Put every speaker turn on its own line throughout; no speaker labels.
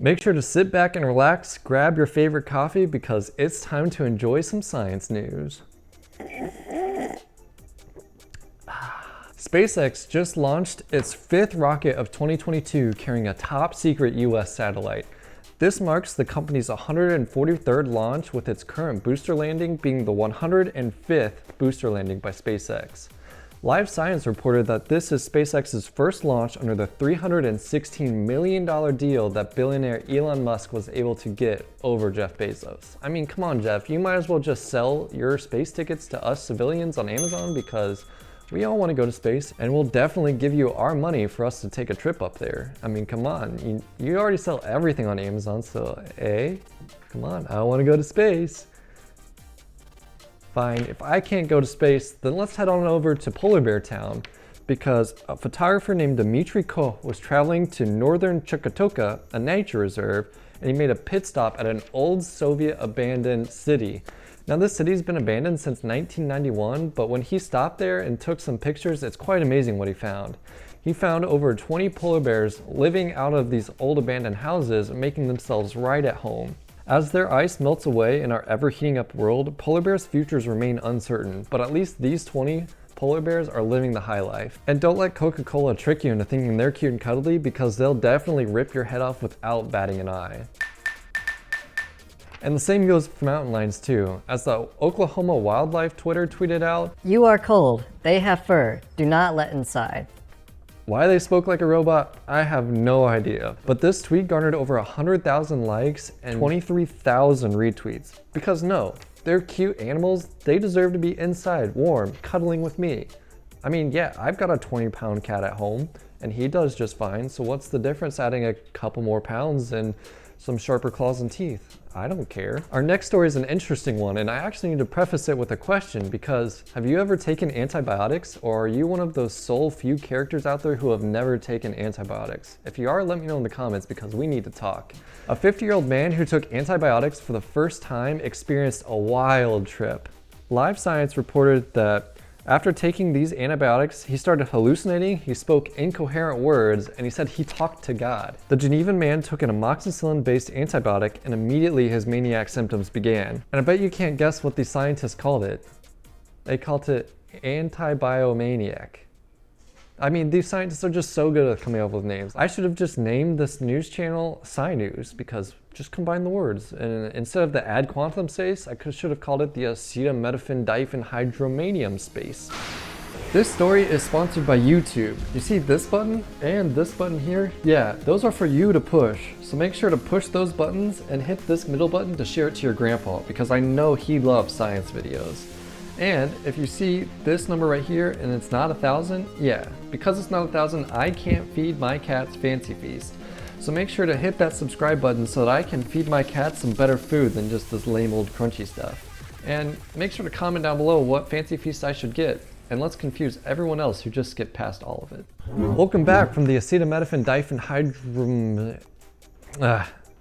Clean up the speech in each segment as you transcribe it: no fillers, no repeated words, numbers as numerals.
Make sure to sit back and relax, grab your favorite coffee because it's time to enjoy some science news. SpaceX just launched its 5th rocket of 2022 carrying a top secret US satellite. This marks the company's 143rd launch, with its current booster landing being the 105th booster landing by SpaceX. Live Science reported that this is SpaceX's first launch under the $316 million deal that billionaire Elon Musk was able to get over Jeff Bezos. I mean, come on, Jeff, you might as well just sell your space tickets to us civilians on Amazon, because we all want to go to space, and we'll definitely give you our money for us to take a trip up there. I mean, come on, you already sell everything on Amazon, so come on, I want to go to space. Fine, if I can't go to space, then let's head on over to Polar Bear Town, because a photographer named Dmitry Koh was traveling to northern Chukotka, a nature reserve, and he made a pit stop at an old Soviet abandoned city. Now, this city's been abandoned since 1991, but when he stopped there and took some pictures, it's quite amazing what he found. He found over 20 polar bears living out of these old abandoned houses, making themselves right at home. As their ice melts away in our ever-heating up world, polar bears' futures remain uncertain, but at least these 20 polar bears are living the high life. And don't let Coca-Cola trick you into thinking they're cute and cuddly, because they'll definitely rip your head off without batting an eye. And the same goes for mountain lions too. As the Oklahoma Wildlife Twitter tweeted out,
"You are cold. They have fur. Do not let inside."
Why they spoke like a robot, I have no idea. But this tweet garnered over 100,000 likes and 23,000 retweets. Because no, they're cute animals. They deserve to be inside, warm, cuddling with me. I mean, yeah, I've got a 20-pound cat at home, and he does just fine. So what's the difference adding a couple more pounds and some sharper claws and teeth? I don't care. Our next story is an interesting one, and I actually need to preface it with a question, because have you ever taken antibiotics, or are you one of those sole few characters out there who have never taken antibiotics? If you are, let me know in the comments, because we need to talk. A 50-year-old man who took antibiotics for the first time experienced a wild trip. Live Science reported that after taking these antibiotics, he started hallucinating, he spoke incoherent words, and he said he talked to God. The Genevan man took an amoxicillin-based antibiotic, and immediately his maniac symptoms began. And I bet you can't guess what these scientists called it. They called it Antibiotic Maniac. I mean, these scientists are just so good at coming up with names. I should have just named this news channel Sci News, because just combine the words. And instead of the AdQuantum space, I should have called it the acetaminophen diphenhydromanium space. This story is sponsored by YouTube. You see this button and this button here? Yeah, those are for you to push. So make sure to push those buttons and hit this middle button to share it to your grandpa, because I know he loves science videos. And if you see this number right here and it's not 1,000, yeah, because it's not 1,000, I can't feed my cats Fancy Feast. So make sure to hit that subscribe button so that I can feed my cats some better food than just this lame old crunchy stuff. And make sure to comment down below what Fancy Feast I should get, and let's confuse everyone else who just skipped past all of it. Welcome back from the acetaminophen diphenhydrom...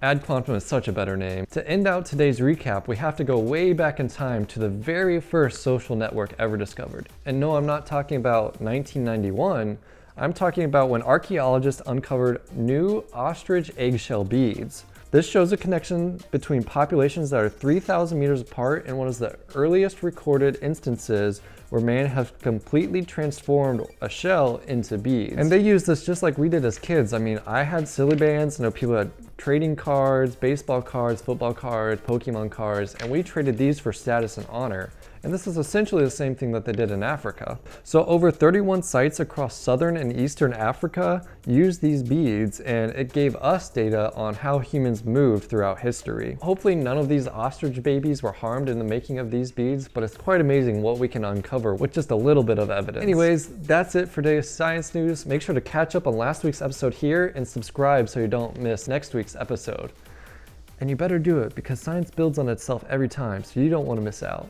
AdQuantum is such a better name. To end out today's recap, we have to go way back in time to the very first social network ever discovered. And no, I'm not talking about 1991. I'm talking about when archaeologists uncovered new ostrich eggshell beads. This shows a connection between populations that are 3,000 meters apart, and one of the earliest recorded instances where man has completely transformed a shell into beads. And they use this just like we did as kids. I mean, I had silly bands, I know people had trading cards, baseball cards, football cards, Pokemon cards, and we traded these for status and honor. And this is essentially the same thing that they did in Africa. So over 31 sites across southern and eastern Africa used these beads, and it gave us data on how humans moved throughout history. Hopefully none of these ostrich babies were harmed in the making of these beads, but it's quite amazing what we can uncover with just a little bit of evidence. Anyways, that's it for today's science news. Make sure to catch up on last week's episode here and subscribe so you don't miss next week's episode. And you better do it, because science builds on itself every time, so you don't want to miss out.